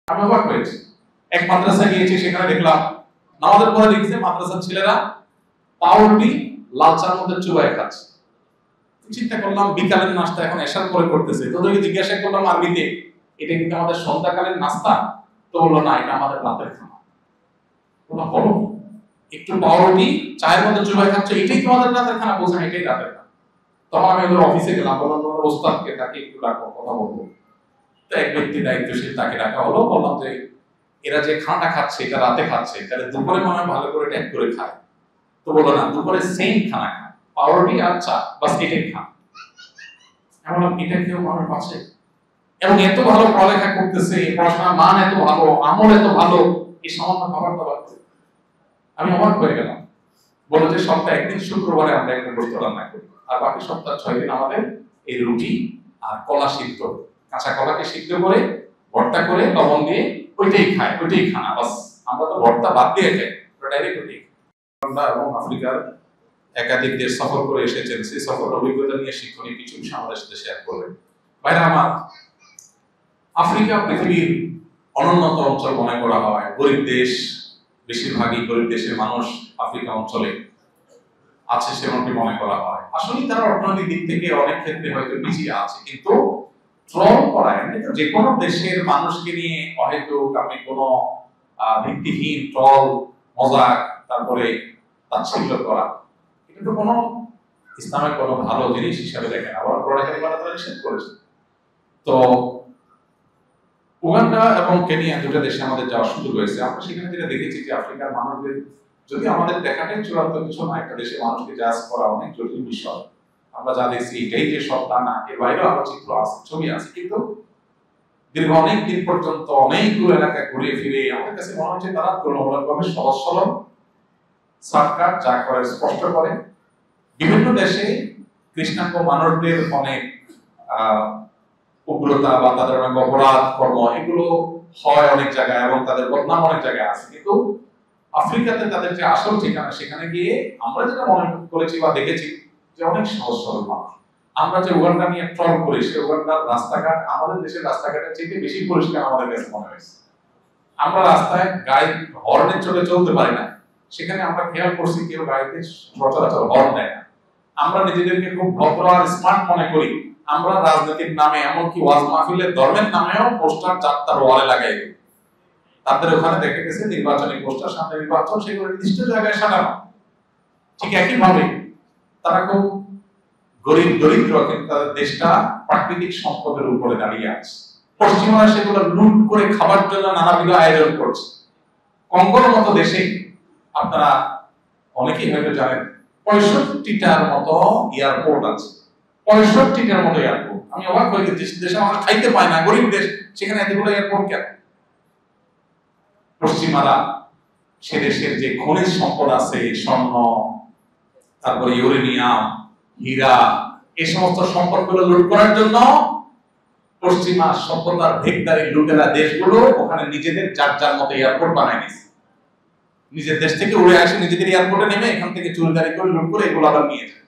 আমি অবাক হয়েছি। এক মাদ্রাসা গিয়েছি, সেখানে দেখলাম নামাজের পরে লিখছে মাদ্রাসার ছেলেরা পাউরুটি লাল চার মধ্যে চুবাই খাচ্ছে। চিন্তা করলাম বিকালের নাস্তা এখন এশার পরে করতেছে। তোদেরকে জিজ্ঞাসা করলাম আরবিতে, এটা কিন্তু আমাদের সন্ধ্যাকালীন নাস্তা? তো বললো না, এটা আমাদের রাতের খানা। বললাম বলো, একটু পাউরুটি চায়ের মধ্যে চুবাই খাচ্ছ, এটাই তোমাদের রাতের খানা? বলছেন এটাই রাতের খানা। তখন আমি ওদের অফিসে গেলাম, বললাম তোমার ওস্তাদকে, তাকে একটু ডাকো, কথা বলবো। তো এক ব্যক্তি দায়িত্বশীল, তাকে ডাকা হলো। বললাম যে এরা যে খানাটা খাচ্ছে এটা রাতে খাচ্ছে, তাহলে দুপুরে মনে হয় ভালো করে ট্যাগ করে খায়। তো বললো না, দুপুরে সেম খানা খায়, পাউরুটি আর চা, বাস এটাই খান। এমন এটা কেউ মানুষ আছে? এবং এত ভালো পড়ালেখা করতেছে, পড়াশোনার মান এত ভালো, আমল এত ভালো, এই সামান্য খাবার দাবার। আমি অবাক হয়ে গেলাম। বলে যে সপ্তাহে একদিন শুক্রবারে আমরা একটা গোস্ত রান্না করি, আর বাকি সপ্তাহ 6 দিন আমাদের এই রুটি আর কলা সিদ্ধ, কাঁচা কলাকে সিদ্ধ করে ভর্তা করে লবণ দিয়ে ওইটাই খায়, ওইটাই খানা। বাস আমরা তো ভর্তা বাদ দিয়ে খাই, ডাইরেক্ট ওইটাই। এবং আফ্রিকার একাধিক দেশ সফর করে এসেছেন, সেই সফর অভিজ্ঞতা নিয়ে শিক্ষণীয় কিছু বিষয় আমাদের সাথে শেয়ার করবেন। ভাইরা আমার, আফ্রিকা পৃথিবীর অনুন্নত অঞ্চল মনে করা হয়, গরিব দেশ, বেশিরভাগই গরিব দেশের মানুষ আফ্রিকা অঞ্চলে আছে সেমনটি মনে করা হয়। আসলে তারা অর্থনৈতিক দিক থেকে অনেক ক্ষেত্রে হয়তো পিছিয়ে আছে, কিন্তু ট্রল করা, এমনিতে যে কোনো দেশের মানুষকে নিয়ে অহেতুক আপনি কোনো ভিত্তিহীন ট্রল, মজাক, তারপরে তাচ্ছিল্য করা, এটা তো কোনো ইসলামের কোনো ভালো জিনিস হিসাবে দেখেন। আবার পড়ালেখার কথা তারা নিষেধ করেছে। তো উগান্ডা এবং কেনিয়া দুটো দেশে আমাদের যাওয়ার সুযোগ হয়েছে। আমরা সেখানে যেটা দেখেছি যে আফ্রিকার মানুষদের, যদি আমাদের দেখাটাই চূড়ান্ত কিছু না, একটা দেশের মানুষকে জাজ করা অনেক জটিল বিষয়। আমরা যা দেখছি এটাই যে সব তা না, এর বাইরেও আরো চিত্র আছে, ছবি আছে। কিন্তু দীর্ঘ অনেক দিন পর্যন্ত অনেকগুলো এলাকায় ঘুরে ফিরে আমাদের কাছে মনে হচ্ছে তারা তুলনামূলকভাবে সহজ সরল, সরকার যা করে স্পষ্ট করে। বিভিন্ন দেশে কৃষ্ণাঙ্গ মানুষদের অনেক উগ্রতা বা তাদের অনেক অপরাধ কর্ম এগুলো হয় অনেক জায়গায়, এবং তাদের বদনাম অনেক জায়গায় আছে। কিন্তু আফ্রিকাতে তাদের যে আসল ঠিকানা, সেখানে গিয়ে আমরা যেটা মনে করেছি বা দেখেছি যে অনেক সহজ সরল মানুষ। আমরা যে উগান্ডা নিয়ে ট্রল করি, সে উগান্ডার রাস্তাঘাট আমাদের দেশের রাস্তাঘাটের চেয়ে বেশি পরিষ্কার আমাদের কাছে মনে হয়েছে। আমরা রাস্তায় গাড়ি হর্নের চলে চলতে পারি না, সেখানে আমরা খেয়াল করছি কেউ গাড়িতে সচরাচর হর্ন দেয় না। আমরা নিজেদেরকে খুব ভদ্র আর স্মার্ট মনে করি। আমরা রাজনীতির নামে, এমনকি ওয়াজ মাহফিলের ধর্মের নামেও পোস্টার যাত্রার ওয়ালে লাগাই। তাদের ওখানে দেখা গেছে নির্বাচনী পোস্টার, সামনে নির্বাচন, সেগুলো নির্দিষ্ট জায়গায় সাজানো। ঠিক একই ভাবে তারা খুব গরিব দরিদ্র, কিন্তু তাদের দেশটা প্রাকৃতিক সম্পদের উপরে দাঁড়িয়ে আছে। পশ্চিমারা সেগুলো লুট করে খাবার জন্য নানাবিধ আয়োজন করছে। কঙ্গোর মতো দেশে আপনারা অনেকেই হয়তো জানেন 65টার মতো এয়ারপোর্ট আছে। 65টার মতো এয়ারপোর্ট। আমি অবাক হয়ে গেছি, দেশে মানুষ খাইতে পায় না, গরিব দেশ, সেখানে এতগুলো এয়ারপোর্ট কেন? পশ্চিমারা সে দেশের যে খনিজ সম্পদ আছে, স্বর্ণ, তারপরে ইউরেনিয়াম, হীরা, এই সমস্ত সম্পদগুলো লুট করার জন্য পশ্চিমা সভ্যতার ভেগদারি লুটেরা দেশগুলো ওখানে নিজেদের যার যার মতো এয়ারপোর্ট বানায় নিয়েছে। নিজের দেশ থেকে উড়ে আসে, নিজেদের এয়ারপোর্টে নেমে এখান থেকে চুরিদারি করে লুট করে এগুলো আবার নিয়ে যায়।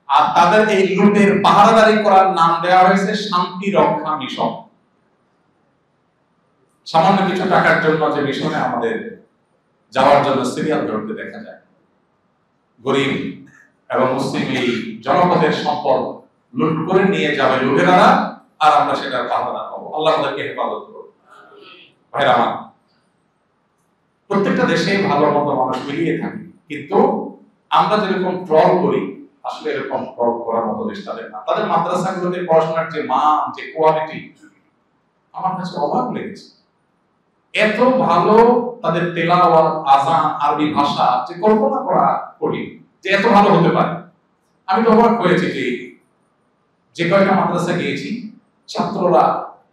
আর তাদের এই লুটের পাহারাদারি করার নাম দেওয়া হয়েছে শান্তি রক্ষা মিশন। সামান্য কিছু টাকার জন্য যে মিশনে আমাদের যাওয়ার জন্য সিরিয়াল ধরতে দেখা যায়, গরিব এবং মুসলিম এই জনপদের সম্পদ লুট করে নিয়ে যাবে লুটেরারা, আর আমরা সেটার পাহারাদার হবো। আল্লাহ আমাদেরকে হেফাজত করুন। ভাইরা আমার, প্রত্যেকটা দেশে ভালো মতো মানুষ মিলিয়ে থাকে, কিন্তু আমরা যেরকম ট্রল করি, আসলে এরকম ট্রল করার মতো দেশ তাদের না। তাদের মাদ্রাসাগুলোতে পড়াশোনার যে মান, যে কোয়ালিটি, আমার কাছে অবাক লেগেছে। এত ভালো তাদের তেলাওয়াত, আযান, আরবি ভাষা, যে কল্পনা করা কঠিন যে এত ভালো হতে পারে। আমি তো অবাক হয়েছি যে কয়টা মাদ্রাসা গিয়েছি, ছাত্ররা,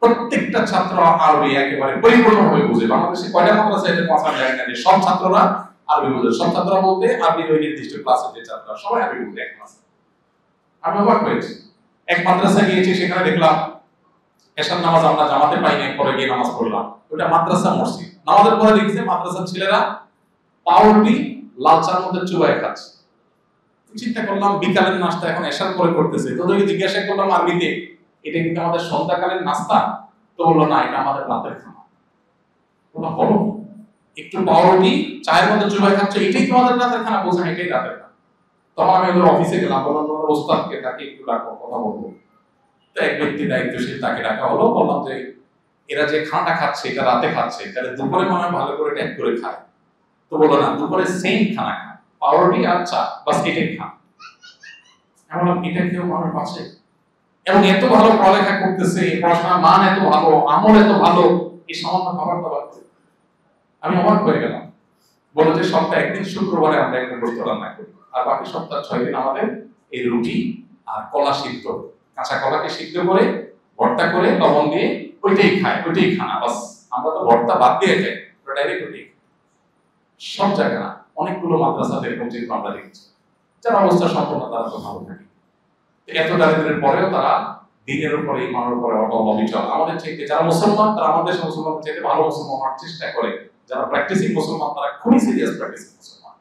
প্রত্যেকটা ছাত্র আরবি একেবারে পরিপূর্ণভাবে বুঝে। বাংলাদেশে কয়টা মাদ্রাসা এটা পৌঁছানো যায় না যে সব ছাত্ররা আরবি বুঝে। সব ছাত্ররা বলতে আরবির ওই নির্দিষ্ট ক্লাসের যে ছাত্ররা সবাই আরবি বুঝে এক ক্লাসে। আমি অবাক হয়েছি। এক মাদ্রাসা গিয়েছি, সেখানে দেখলাম এশার নামাজ আমরা জামাতে পাই না, পরে গিয়ে নামাজ পড়লাম। ওটা মাদ্রাসা মসজিদ। নামাজের পরে লিখছে মাদ্রাসার ছেলেরা পাউরুটি লাল চার মধ্যে চুবাই খাচ্ছে। চিন্তা করলাম বিকালের নাস্তা এখন এশার পরে করতেছে। তোদেরকে জিজ্ঞাসা করলাম আরবিতে, এটা কিন্তু আমাদের সন্ধ্যাকালীন নাস্তা? তো বললো না, এটা আমাদের রাতের খানা। বললাম বলো, একটু পাউরুটি চায়ের মধ্যে চুবাই খাচ্ছ, এটাই তোমাদের রাতের খানা? বলছে এটাই রাতের খানা। তখন আমি ওদের অফিসে গেলাম, বললাম তোমাদের ওস্তাদকে, তাকে একটু ডাকো, কথা বলবো। তো এক ব্যক্তি দায়িত্বশীল, তাকে ডাকা হলো। বললাম যে এরা যে খানাটা খাচ্ছে এটা রাতে খাচ্ছে, তাহলে দুপুরে মনে হয় ভালো করে ট্যাগ করে খায়। তো বললো না, দুপুরে সেম খানা খায়, পাউরুটি আর চা, বাস এটাই খান। আমি বললাম এটা কেউ মানুষ আছে? এবং এত ভালো পড়ালেখা করতেছে, পড়াশোনার মান এত ভালো, আমল এত ভালো, এই সামান্য খাবার দাবার। আমি অবাক হয়ে গেলাম। বলো যে সপ্তাহে একদিন শুক্রবারে আমরা একটা গোস্ত রান্না করি, আর বাকি সপ্তাহ 6 দিন আমাদের এই রুটি আর কলা সিদ্ধ, কাঁচা কলাকে সিদ্ধ করে ভর্তা করে লবণ দিয়ে ওইটাই খায়, ওইটাই খানা। বাস আমরা তো ভর্তা বাদ দিয়ে খাই, ডাইরেক্ট ওইটাই। সব জায়গা না, অনেকগুলো মাদ্রাসাতে এরকম চিত্র আমরা দেখেছি। যারা অবস্থা সম্পন্ন তারা তো ভালো থাকে, এত দারিদ্রের পরেও তারা দিনের উপরে ইমানের উপরে অবিচল। আমাদের চাইতে যারা মুসলমান, তারা আমাদের মুসলমানদের চাইতে ভালো মুসলমান হওয়ার চেষ্টা করে। যারা প্র্যাকটিসিং মুসলমান, তারা খুবই সিরিয়াস প্র্যাকটিসিং মুসলমান।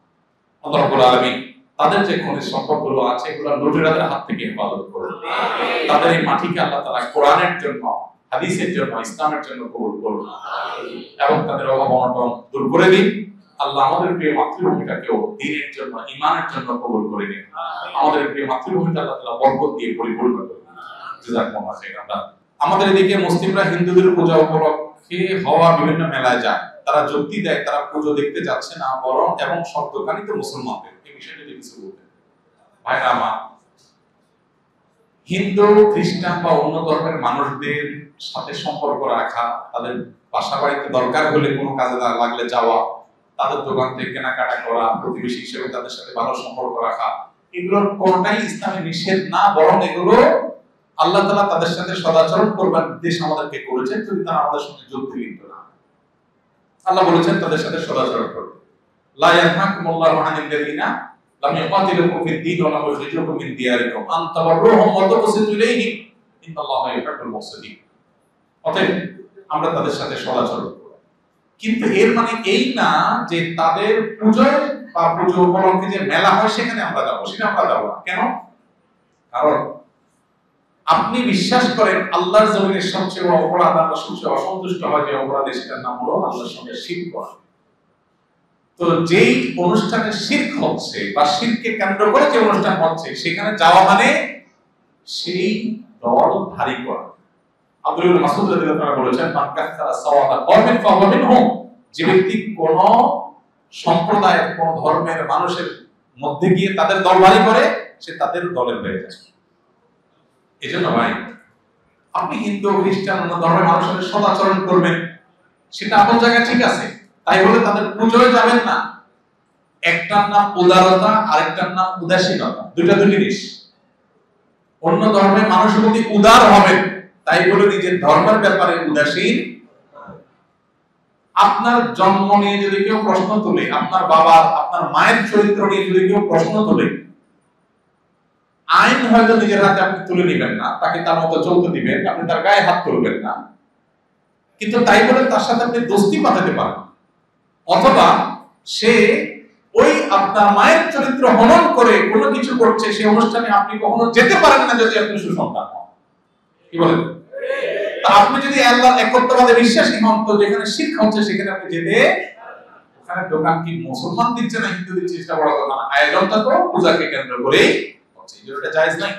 আল্লাহ রাব্বুল আলামিন তাদের যে খনিজ সম্পদগুলো আছে, এগুলো লুটেরাদের হাত থেকে হেফাজত করুন। তাদের এই মাটিকে আল্লাহ তাআলা কোরআনের জন্য, হাদিসের জন্য, ইসলামের জন্য কবুল করুন এবং তাদের অভাব অনটন দূর করে দিন। আল্লাহ আমাদের প্রিয় মাতৃভূমিটাকেও দ্বীনের জন্য, ঈমানের জন্য কবুল করে দিন। আমাদের প্রিয় মাতৃভূমিটা আল্লাহ তাআলা বরকত দিয়ে পরিপূর্ণ করুন। জাযাকুমুল্লাহ খাইরান। আমাদের এদিকে মুসলিমরা হিন্দুদের পূজা উপলক্ষে হওয়া বিভিন্ন মেলায় যায়, তারা যুক্তি দেয় তারা পুজো দেখতে যাচ্ছে না, বরং এবং সব দোকানই তো মুসলমানদের। এই বিষয়ে যদি কিছু বলতে ভাইরা আমার, হিন্দু, খ্রিস্টান বা অন্য ধর্মের মানুষদের সাথে সম্পর্ক রাখা, তাদের বাসা বাড়িতে দরকার হলে কোনো কাজে লাগলে যাওয়া, তাদের দোকান থেকে কেনাকাটা করা, প্রতিবেশী হিসেবে তাদের সাথে ভালো সম্পর্ক রাখা, এগুলোর কোনটাই ইসলামে নিষেধ না, বরং এগুলো আল্লাহ তাআলা তাদের সাথে সদাচরণ করবার নির্দেশ আমাদেরকে করেছেন, যদি তারা আমাদের সঙ্গে যুদ্ধে লিপ্ত না। আল্লাহ বলেছেন তাদের সাথে সদাচরণ করবে। লা ইয়ানহাকুমুল্লাহু আনিল লাযিনা লাম ইউকাতিলুকুম ফিদ-দীন ওয়া লাম ইউখরিজুকুম মিন দিয়ারিকুম আন তাবাররুহুম ওয়া তুকসিতু ইলাইহিম ইন্নাল্লাহা ইউহিব্বুল মুকসিতিন। অতএব আমরা তাদের সাথে সদাচরণ করব, কিন্তু এর মানে এই না যে তাদের পূজায় বা পুজো উপলক্ষে যে মেলা হয় সেখানে আমরা যাব, সেটা আমরা যাব না। কেন? কারণ আপনি বিশ্বাস করেন আল্লাহর জমিনের সবচেয়ে বড় অপরাধ, আল্লাহ সবচেয়ে অসন্তুষ্ট হয় যে অপরাধে, সেটার নাম হলো আল্লাহর সঙ্গে শিরক করা। তো যেই অনুষ্ঠানে শিরক হচ্ছে বা শিরককে কেন্দ্র করে যে অনুষ্ঠান হচ্ছে, সেখানে যাওয়া মানে সেই দল ধারী করা। আব্দুল মাসউদ রাদিয়াল্লাহু তাআলা বলেছেন, মান কাসারা সাওয়াদা কওমিন ফাহুয়া মিনহুম। যে ব্যক্তি কোন সম্প্রদায়, কোন ধর্মের মানুষের মধ্যে গিয়ে তাদের দলবাড়ি করে, সে তাদের দলের হয়ে যায়। এজন্য ভাই, আপনি হিন্দু, খ্রিস্টান, অন্য ধর্মের মানুষের সদাচরণ করবেন, সেটা আপনার জায়গায় ঠিক আছে, তাই বলে তাদের পুজোয় যাবেন না। একটার নাম উদারতা, আরেকটার নাম উদাসীনতা, দুইটা দুই জিনিস। অন্য ধর্মের মানুষের প্রতি উদার হবেন, তাই বলে নিজের ধর্মের ব্যাপারে উদাসীন। আপনার জন্ম নিয়ে যদি কেউ প্রশ্ন তোলে, আপনার বাবার, আপনার মায়ের চরিত্র নিয়ে যদি কেউ প্রশ্ন তোলে, আইন হয়তো নিজের হাতে আপনি তুলে নেবেন না, তাকে তার মতো চলতে দিবেন, আপনি তার গায়ে হাত তুলবেন না, কিন্তু তাই বলে তার সাথে আপনি দোস্তি পাঠাতে পারেন। অথবা সে ওই আপনার মায়ের চরিত্র হনন করে কোনো কিছু করছে, সেই অনুষ্ঠানে আপনি কখনো যেতে পারেন না যদি আপনি সুসন্তান হন। কি বলেন? তা আপনি যদি আল্লাহর একত্ববাদে বিশ্বাসী হন, তো যেখানে শিরক হচ্ছে সেখানে আপনি যেতে, ওখানে দোকান কি মুসলমান দিচ্ছে না হিন্দু দিচ্ছে সেটা বড় কথা না, আয়োজনটা তো পূজাকে কেন্দ্র করেই হচ্ছে, এটা জায়েজ নাই।